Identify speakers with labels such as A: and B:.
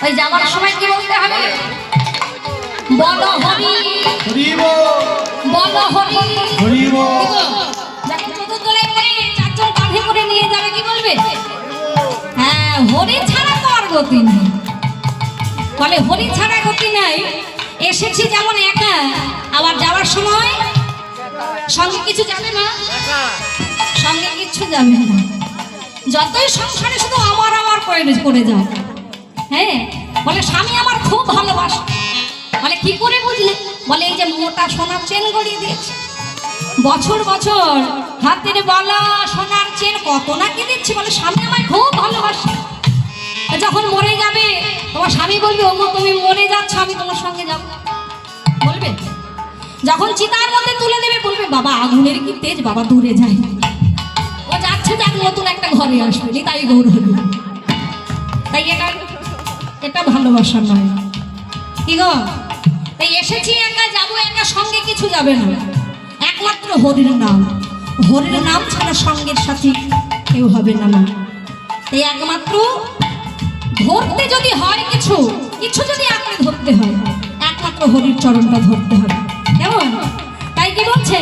A: ওই যাওয়ার সময় কি বলতে হবে? বলো হরি বলো হরি। চারজন কাঁধে করে নিয়ে যাবে, কি বলবে? হ্যাঁ, হরি ছাড়া তো আর গতি নেই। বলে হরি ছাড়া গতি নাই। এসেছি যেমন একা, আবার যাওয়ার সময় সঙ্গে কিছু যাবে না, সঙ্গে কিছু যাবে না। যতই সংসারে শুধু আমার আমার করে যাও। হ্যাঁ, বলে স্বামী আমার খুব ভালোবাসে। বলে কি করে বুঝলে? বলে এই যে মোটা সোনার চেন গড়িয়ে দিয়েছে, বছর বছর হাতের বালা সোনার চেন কত না কি দিচ্ছি। বলে স্বামী আমায় খুব ভালোবাসে। যখন মরে যাবে তোমার স্বামী বলবে ওগো তুমি মরে যাচ্ছ, আমি তোমার সঙ্গে যাব, বলবে? যখন চিতার মধ্যে তুলে দেবে বলবে বাবা আগুনের কি তেজ, বাবা দূরে যায়। ও যাচ্ছে, যাক নতুন একটা ঘরে আসবে, তাই গৌর হল। তাই এটা ভালোবাসা নয়, কি গো? তাই এসেছি একা, যাবো একা, সঙ্গে কিছু যাবে না। একমাত্র হরির নাম, হরির নাম ছাড়া সঙ্গের সাথে কেউ হবে না। তাই একমাত্র ধরতে যদি হয় কিছু যদি আঁকড়ে ধরতে হয়, একমাত্র হরির চরণটা ধরতে হবে। কেমন? তাই কি বলছে?